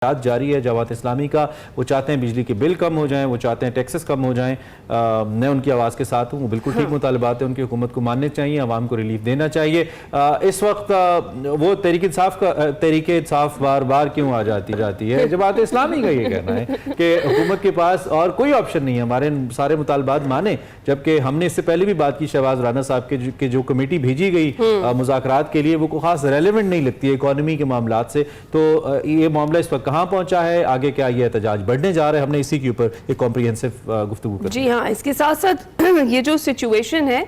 جاری ہے جماعت اسلامی کا. وہ چاہتے ہیں بجلی کے بل کم ہو جائیں, وہ چاہتے ہیں ٹیکسز کم ہو جائیں. میں ان کی آواز کے ساتھ ہوں. وہ بالکل ٹھیک مطالبات ہیں, ان کی حکومت کو ماننے چاہیے, عوام کو ریلیف دینا چاہیے. اس وقت وہ تحریک انصاف بار بار کیوں آ جاتی ہے؟ جماعت اسلامی کا یہ کہنا ہے کہ حکومت کے پاس اور کوئی آپشن نہیں ہے, ہمارے سارے مطالبات مانیں. جبکہ ہم نے اس سے پہلے بھی بات کی شہباز رانا صاحب کے جو کمیٹی بھیجی گئی مذاکرات کے لیے, وہ کوئی خاص ریلیونٹ نہیں لگتی ہے اکانومی کے معاملات سے. تو یہ معاملہ اس وقت کہاں پہنچا ہے, آگے کیا یہ احتجاج بڑھنے جا رہا ہے؟ ہم نے اسی کے اوپر ایک کمپریہنسو گفتگو کریں. جی ہاں, اس کے ساتھ ساتھ یہ جو سچویشن ہے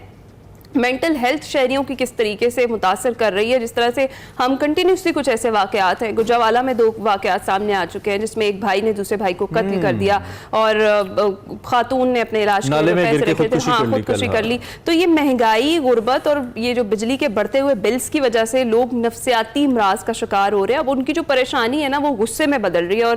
مینٹل ہیلتھ شہریوں کی کس طریقے سے متاثر کر رہی ہے. جس طرح سے ہم کنٹینیوسلی کچھ ایسے واقعات ہیں, گجرانوالہ میں 2 واقعات سامنے آ چکے ہیں جس میں ایک بھائی نے دوسرے بھائی کو قتل کر دیا اور خاتون نے اپنے علاج کے لیے پیسے رکھے تھے, خودکشی کر لی. تو یہ مہنگائی, غربت اور یہ جو بجلی کے بڑھتے ہوئے بلز کی وجہ سے لوگ نفسیاتی امراض کا شکار ہو رہے ہیں. اب ان کی جو پریشانی ہے نا وہ غصے میں بدل رہی ہے اور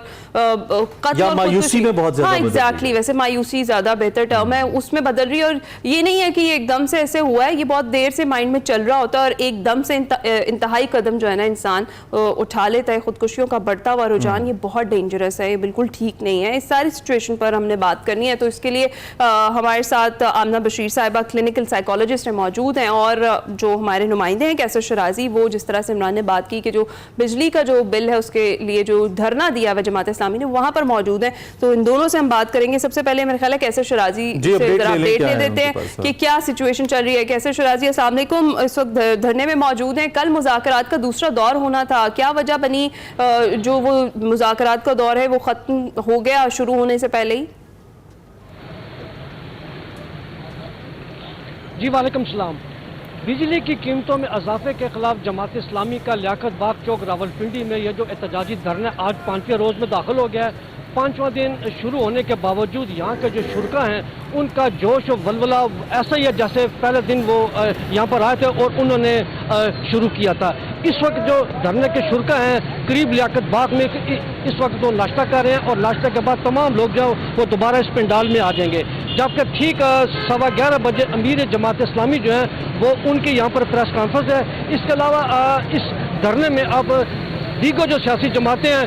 قتل اور مایوسی میں بہت زیادہ. ہاں ایگزیکٹلی, ویسے مایوسی زیادہ بہتر ٹرم ہے, اس میں بدل رہی ہے. اور یہ نہیں ہے کہ یہ ایک دم سے ایسے ہوا, یہ بہت دیر سے مائنڈ میں چل رہا ہوتا ہے اور ایک دم سے انتہائی قدم جو ہے نا انسان اٹھا لیتا ہے. خودکشیوں کا بڑھتا ہوا رجحان یہ بہت ڈینجرس ہے, یہ بالکل ٹھیک نہیں ہے. اس ساری سچویشن پر ہم نے بات کرنی ہے, تو اس کے لیے ہمارے ساتھ آمنہ بشیر صاحبہ کلینکل سائیکالوجسٹ موجود ہیں, اور جو ہمارے نمائندے ہیں کیسر شرازی, وہ جس طرح سے عمران نے بات کی کہ جو بجلی کا جو بل ہے اس کے لیے جو دھرنا دیا ہوا جماعت اسلامی نے وہاں پر موجود ہیں. تو ان دونوں سے ہم بات کریں گے. سب سے پہلے میرے خیال ہے کیسر شرازی سے ذرا اپڈیٹ لے دیتے ہیں کہ کیا سچویشن چل رہی ہے. کیسر شرازی السلام علیکم, اس وقت دھرنے میں موجود ہیں. کل مذاکرات کا دوسرا دور ہونا تھا, کیا وجہ بنی جو وہ مذاکرات کا دور ہے وہ ختم ہو گیا شروع ہونے سے پہلے ہی؟ جی وعلیکم السلام. بجلی کی قیمتوں میں اضافے کے خلاف جماعت اسلامی کا لیاقت باغ چوک راولپنڈی میں یہ جو احتجاجی دھرنا آج 5ویں روز میں داخل ہو گیا ہے. 5واں دن شروع ہونے کے باوجود یہاں کے جو شرکا ہیں ان کا جوش و ولولہ ایسا ہی ہے جیسے پہلے دن وہ یہاں پر آئے تھے اور انہوں نے شروع کیا تھا. اس وقت جو دھرنے کے شرکا ہیں قریب لیاقت باغ میں اس وقت وہ ناشتہ کر رہے ہیں, اور ناشتہ کے بعد تمام لوگ جو وہ دوبارہ اس پنڈال میں آ جائیں گے. جبکہ ٹھیک 11:15 بجے امیر جماعت اسلامی جو ہیں وہ ان کی یہاں پر پریس کانفرنس ہے. اس کے علاوہ اس دھرنے میں اب دیگر جو سیاسی جماعتیں ہیں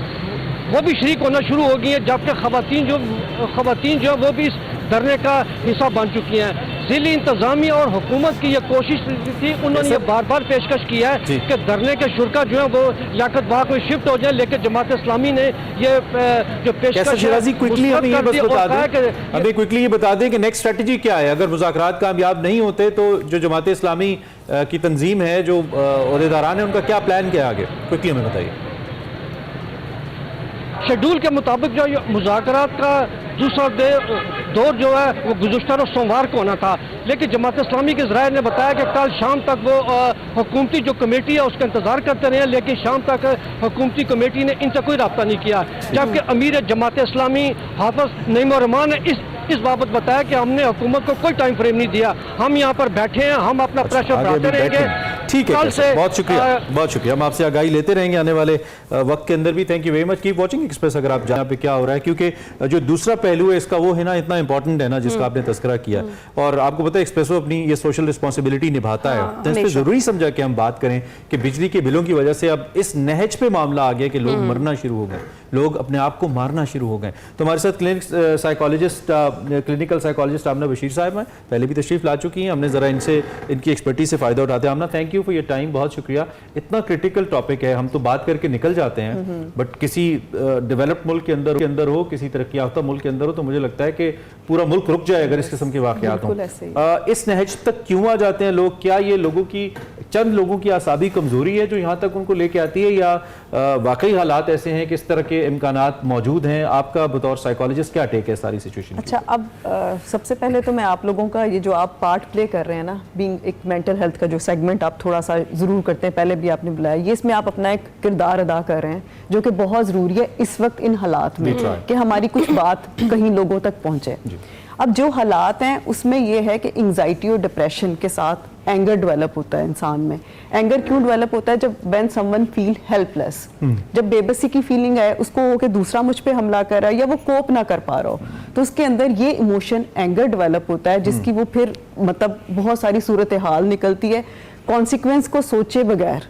وہ بھی شریک ہونا شروع ہو گئی ہیں, جبکہ خواتین جو وہ بھی اس دھرنے کا حصہ بن چکی ہیں. ضلعی انتظامیہ اور حکومت کی یہ کوشش تھی, انہوں نے یہ بار بار پیشکش کیا ہے کہ دھرنے کے شرکا جو ہیں وہ لیاقت باغ میں شفٹ ہو جائیں, لیکن جماعت اسلامی نے یہ جو پیشکش ابھی کوئکلی یہ بتا دیں کہ نیکسٹ اسٹریٹجی کیا ہے اگر مذاکرات کامیاب نہیں ہوتے, تو جو جماعت اسلامی کی تنظیم ہے, جو عہدیداران ہیں, ان کا کیا پلان کیا آگے, کوئکلی ہمیں بتائیے. شیڈول کے مطابق جو مذاکرات کا دوسرا دور جو ہے وہ گزشتہ روز سوموار کو ہونا تھا, لیکن جماعت اسلامی کے ذرائع نے بتایا کہ کل شام تک وہ حکومتی جو کمیٹی ہے اس کا انتظار کرتے رہے, لیکن شام تک حکومتی کمیٹی نے ان سے کوئی رابطہ نہیں کیا. جبکہ امیر جماعت اسلامی حافظ نعیم الرحمان نے اس بابت بتایا کہ ہم نے حکومت کو کوئی ٹائم فریم نہیں دیا, ہم یہاں پر بیٹھے ہیں, ہم اپنا پریشر بڑھاتے رہیں گے. ٹھیک ہے, بہت شکریہ. ہم آپ سے آگاہی لیتے رہیں گے آنے والے وقت کے اندر بھی. Thank you very much. Keep watching express. اگر آپ جہاں پہ کیا ہو رہا ہے, کیونکہ جو دوسرا پہلو ہے اس کا وہ ہے نا اتنا امپورٹنٹ ہے نا جس کا آپ نے تذکرہ کیا, اور آپ کو پتہ ہے ایکسپریسو اپنی یہ سوشل رسپانسبلٹی نبھاتا ہے. تو اس پہ ضروری سمجھا کہ ہم بات کریں کہ بجلی کے بلوں کی وجہ سے اب اس نہج پہ معاملہ آ گیا کہ لوگ مرنا شروع ہو گئے, لوگ اپنے آپ کو مارنا شروع ہو گئے. تو ہمارے ساتھ کلینکل سائیکالوجسٹ آمنہ بشیر صاحب ہیں, پہلے بھی تشریف لا چکی ہیں. ہم نے ذرا ان کی ایکسپرٹیز سے فائدہ اٹھاتے ہیں. Amna, thank you for your time, بہت شکریہ. اتنا کرٹیکل ٹاپک ہے, ہم تو بات کر کے نکل جاتے ہیں, بٹ کسی ڈیولپڈ ملک کے اندر ہو, کسی ترقی یافتہ ملک کے اندر ہو, تو مجھے لگتا ہے کہ پورا ملک رک جائے اگر اس قسم کے واقعات ہوں. اس نہج تک کیوں آ جاتے ہیں لوگ؟ کیا یہ چند لوگوں کی اعصابی کمزوری ہے جو یہاں تک ان کو لے کے آتی ہے, یا واقعی حالات ایسے ہیں کہ اس طرح کے امکانات موجود ہیں؟ آپ کا بطور سائیکالوجسٹ کیا ٹیک ہے ساری سچویشن؟ اچھا, اب سب سے پہلے تو میں آپ لوگوں کا یہ جو آپ پارٹ پلے کر رہے ہیں نا, بینگ ایک مینٹل ہیلتھ کا جو سیگمنٹ آپ تھوڑا سا ضرور کرتے ہیں, پہلے بھی آپ نے بلایا, یہ اس میں آپ اپنا ایک کردار ادا کر رہے ہیں جو کہ بہت ضروری ہے اس وقت ان حالات میں کہ ہماری کچھ بات کہیں لوگوں تک پہنچے. اب جو حالات ہیں اس میں یہ ہے کہ انگزائٹی اور ڈپریشن کے ساتھ اینگر ڈیولپ ہوتا ہے انسان میں. اینگر کیوں ڈیولپ ہوتا ہے؟ جب when someone feel helpless, جب بے بسی کی فیلنگ ہے اس کو ہو کہ دوسرا مجھ پہ حملہ کر رہا ہے یا وہ کوپ نہ کر پا رہا ہو, تو اس کے اندر یہ ایموشن اینگر ڈیولپ ہوتا ہے, جس کی وہ پھر مطلب بہت ساری صورتحال نکلتی ہے. کانسیکوینس کو سوچے بغیر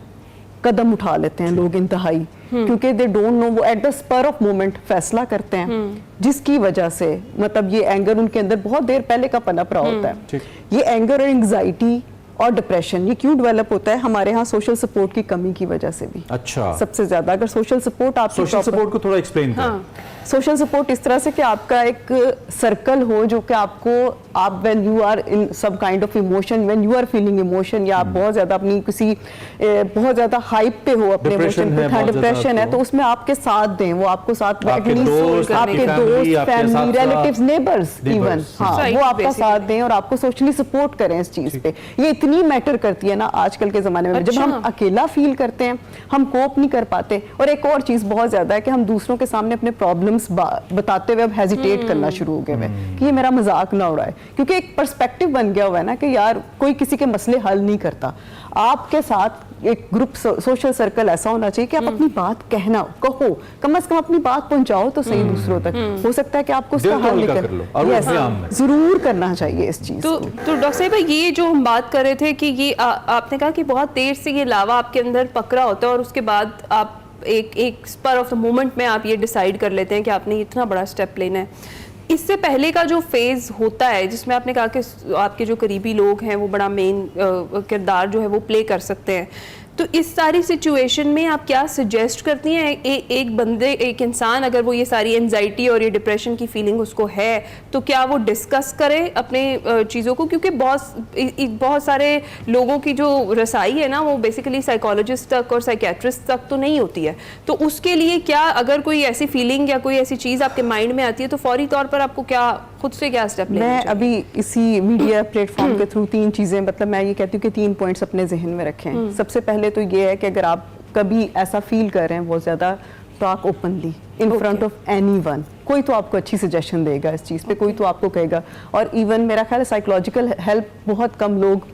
قدم اٹھا لیتے ہیں لوگ انتہائی, क्योंकि दे डोंट नो, वो at the spur of moment फैसला करते हैं, जिसकी वजह से मतलब ये एंगर उनके अंदर बहुत देर पहले का पनप रहा होता है। ये एंगर और एंग्जाइटी और डिप्रेशन ये क्यों डेवलप होता है? हमारे यहाँ सोशल सपोर्ट की कमी की वजह से भी। अच्छा, सबसे ज्यादा अगर सोशल सपोर्ट आप सोशल सपोर्ट को थोड़ा एक्सप्लेन करें। सोशल सपोर्ट इस तरह से कि आपका एक सर्कल हो जो कि आपको, आप when you are in some kind of emotion, when you are feeling emotion, या आप बहुत ज्यादा अपनी किसी बहुत ज्यादा हाइप पे हो अपने इमोशन पे, डिप्रेशन है, तो उसमें आपके साथ दें, वो आपको साथ, आपके दोस्त, फैमिली, रिलेटिव्स, नेबर्स इवन, हाँ, वो आपका साथ दें और आपको सोशली सपोर्ट करें इस चीज पे। ये इतनी मैटर करती है ना आजकल के जमाने में। जब हम अकेला फील करते हैं, हम कोप नहीं कर पाते। और एक और चीज बहुत ज्यादा है कि हम दूसरों के सामने अपने प्रॉब्लम्स बताते हुए अब हेजिटेट करना शुरू हो गए हैं कि ये मेरा मजाक ना उड़ाए, क्योंकि एक पर्सपेक्टिव बन गया हुआ है ना कि यार कोई किसी के मसले हल नहीं करता। आपके साथ एक ग्रुप, सोशल सर्कल ऐसा होना चाहिए कि आप अपनी बात कहना, कहो, कम से कम अपनी बात पहुंचाओ तो सही दूसरों तक। हो सकता है कि आपको उसका हल निकल, जरूर करना चाहिए इस चीज। तो डॉक्टर साहिबा, ये जो हम बात कर रहे थे कि ये आपने कहा कि बहुत देर से ये लावा आपके अंदर पकड़ा होता है और उसके बाद आप एक स्पर ऑफ द मोमेंट में आप ये डिसाइड कर लेते हैं कि आपने इतना बड़ा स्टेप लेना है। इससे पहले का जो फेज होता है जिसमें आपने कहा कि आपके जो करीबी लोग हैं वो बड़ा मेन किरदार जो है वो प्ले कर सकते हैं, तो इस सारी सिचुएशन में आप क्या सजेस्ट करती हैं? एक बंदे, एक इंसान अगर वो ये सारी एंजाइटी और ये डिप्रेशन की फीलिंग उसको है, तो क्या वो डिस्कस करे अपने चीज़ों को? क्योंकि बहुत सारे लोगों की जो रसाई है ना वो बेसिकली साइकोलॉजिस्ट तक और साइकेट्रिस्ट तक तो नहीं होती है। तो उसके लिए क्या, अगर कोई ऐसी फीलिंग या कोई ऐसी चीज़ आपके माइंड में आती है तो फौरी तौर पर आपको क्या, खुद से क्या स्टेप लेना चाहिए? मैं अभी इसी मीडिया प्लेटफॉर्म के थ्रू 3 चीज़ें, मतलब मैं ये कहती हूँ कि 3 पॉइंट्स अपने जहन में रखें। सबसे पहले तो ये है कि अगर आप कभी ऐसा फील कर रहे हैं बहुत ज़्यादा, talk openly in front of anyone. कोई तो आपको अच्छी सजेशन देगा इस चीज़ पे, कोई तो आपको कहेगा। और इवन मेरा ख्याल है साइकोलॉजिकल हेल्प बहुत कम लोग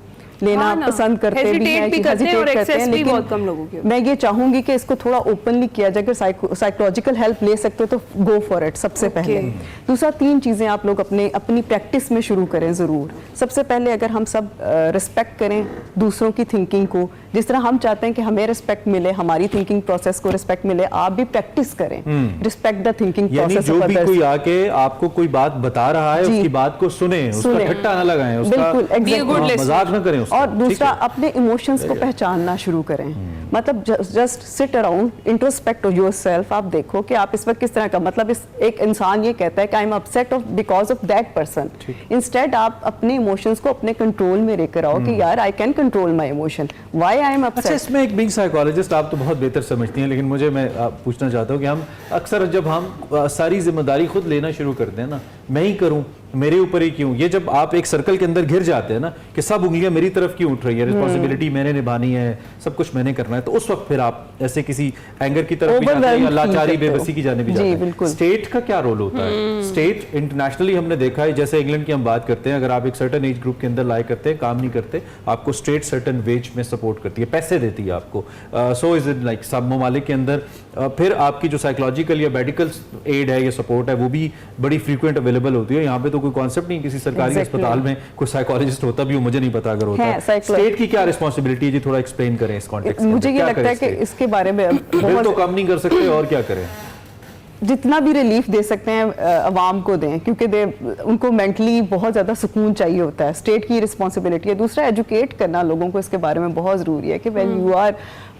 लेना पसंद करते भी हैं, हेजिटेट करते हैं, लेकिन बहुत कम लोगों की। मैं ये चाहूंगी कि इसको थोड़ा ओपनली किया जाए। अगर साइकोलॉजिकल हेल्प ले सकते हो तो गो फॉर इट सबसे पहले। दूसरा, 3 चीज़ें आप लोग अपनी प्रैक्टिस में शुरू करें ज़रूर। सबसे पहले अगर हम सब रिस्पेक्ट करें दूसरों की थिंकिंग को, जिस तरह हम चाहते हैं कि हमें रिस्पेक्ट मिले, हमारी थिंकिंग प्रोसेस को रिस्पेक्ट मिले, आप भी प्रैक्टिस करें, रिस्पेक्ट द थिंकिंग प्रोसेस। जो भी कोई आके आपको कोई बात बता रहा है उसकी बात को सुने, उसका ठट्टा ना लगाएं, उसका मजाक ना करें। और दूसरा, अपने इमोशंस को पहचानना शुरू करें। मतलब just sit around, introspect yourself. आप देखो कि आप इस वक्त किस तरह का, मतलब एक इंसान ये कहता है कि I am upset because of that person. Instead आप अपने इमोशंस को अपने कंट्रोल में लेकर आओ कि यार I can control my emotion, why I am upset. इसमें एक बिग साइकोलॉजिस्ट आप तो बहुत बेहतर समझती हैं, लेकिन मुझे मैं पूछना चाहता हूँ कि हम अक्सर जब हम सारी जिम्मेदारी खुद लेना शुरू करते हैं ना, मैं ही करूँ, मेरे ऊपर ही क्यों, ये जब आप एक सर्कल के अंदर घिर जाते हैं ना कि सब उंगलियां मेरी तरफ क्यों उठ रही है, रिस्पांसिबिलिटी मैंने निभानी है, सब कुछ मैंने करना है, तो उस वक्त फिर आप ऐसे किसी एंगर की तरफ भी जाते हैं या लाचारी बेबसी की जाने भी जाते हैं। स्टेट का क्या रोल होता है? स्टेट इंटरनेशनली हमने देखा है, जैसे इंग्लैंड की हम बात करते हैं, अगर आप एक सर्टन एज ग्रुप के अंदर लाए करते हैं, काम नहीं करते, आपको स्टेट सर्टन वेज में सपोर्ट करती है, पैसे देती है आपको। सो इज इट लाइक सब ममालिक के अंदर फिर आपकी जो साइकोलॉजिकल या मेडिकल एड है या सपोर्ट है वो भी बड़ी फ्रीक्वेंट अवेलेबल होती है। यहाँ पे तो कोई कॉन्सेप्ट नहीं किसी सरकारी अस्पताल में कोई साइकोलॉजिस्ट होता भी हो, मुझे नहीं पता अगर होता है। स्टेट की क्या रिस्पांसिबिलिटी है जी, थोड़ा एक्सप्लेन करें इस कॉन्टेक्स्ट में। मुझे ये लगता है कि इसके बारे में बिल तो कम नहीं कर सकते और क्या करें, जितना भी रिलीफ दे सकते हैं अवाम को दें, क्योंकि उनको मेंटली बहुत ज़्यादा सुकून चाहिए होता है। स्टेट की रिस्पॉन्सिबिलिटी है। दूसरा, एजुकेट करना लोगों को इसके बारे में बहुत ज़रूरी है कि when you are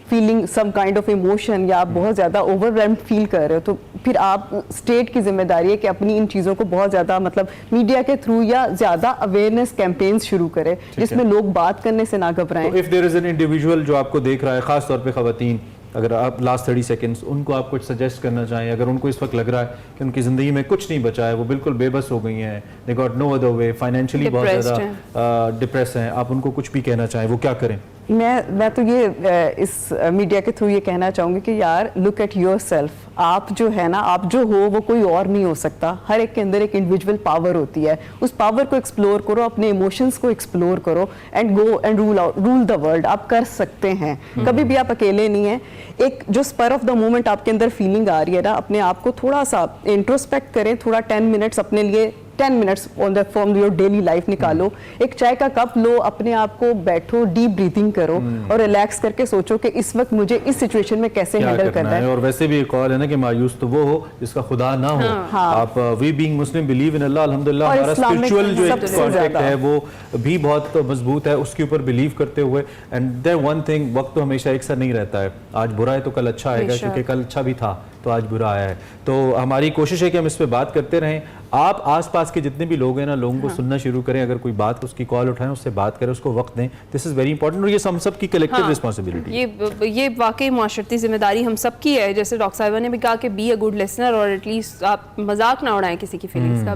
feeling some kind of emotion या आप बहुत ज़्यादा ओवरवेल्म्ड फील कर रहे हो, तो फिर आप, स्टेट की जिम्मेदारी है कि अपनी इन चीज़ों को बहुत ज़्यादा, मतलब मीडिया के थ्रू या ज़्यादा अवेयरनेस कैंपेन्स शुरू करें जिसमें लोग बात करने से ना घबराएं। If there is an individual जो आपको देख रहा है, खास तौर पे खवातीन, अगर आप लास्ट 30 सेकंड्स उनको आप कुछ सजेस्ट करना चाहें, अगर उनको इस वक्त लग रहा है कि उनकी ज़िंदगी में कुछ नहीं बचा है, वो बिल्कुल बेबस हो गई हैं, they got no other way, financially बहुत ज़्यादा डिप्रेस हैं, आप उनको कुछ भी कहना चाहें, वो क्या करें? मैं तो ये इस मीडिया के थ्रू ये कहना चाहूँगी कि यार लुक एट योरसेल्फ। आप जो है ना, आप जो हो वो कोई और नहीं हो सकता। हर एक के अंदर एक इंडिविजुअल पावर होती है, उस पावर को एक्सप्लोर करो, अपने इमोशंस को एक्सप्लोर करो and go and rule the world. आप कर सकते हैं, कभी भी आप अकेले नहीं हैं। एक जो स्पर ऑफ द मोमेंट आपके अंदर फीलिंग आ रही है ना, अपने आप को थोड़ा सा इंट्रोस्पेक्ट करें, थोड़ा 10 मिनट्स अपने लिए 10 minutes from your daily life निकालो, एक चाय का कप लो, अपने आप को बैठो, डीप ब्रीथिंग करो और रिलैक्स करके सोचो कि इस वक्त मुझे इस सिचुएशन में कैसे क्या हैंडल करना है। और वैसे भी एक और है ना कि मायूस तो वो हो जिसका खुदा ना हो। आप we being Muslim believe in Allah, अल्हम्दुलिल्लाह और हमारा इस्लामिक स्पिरिचुअल जो एक सबसे कॉन्टेक्ट ज्यादा। है वो भी बहुत मजबूत है, उसके ऊपर बिलीव करते हुए। एंड देयर वन थिंग, वक्त तो हमेशा एक सा नहीं रहता है, आज बुरा है तो कल अच्छा आएगा, क्योंकि कल अच्छा भी था तो आज बुरा आया है। तो हमारी कोशिश है कि हम इस पे बात करते रहें। आप आसपास के जितने भी लोग हैं ना, लोगों को सुनना शुरू करें, अगर कोई बात उसकी कॉल उठाएं, उससे बात करें, उसको वक्त दें। दिस इज़ वेरी इंपॉर्टेंट और ये हम सब की कलेक्टिव रिस्पॉन्सिबिलिटी। ये वाकई माशरती जिम्मेदारी हम सब की है। जैसे डॉक्टर साहिबा ने भी कहा कि बी अ गुड लिसनर, और एटलीस्ट आप मजाक ना उड़ाएं किसी की फीलिंग्स का।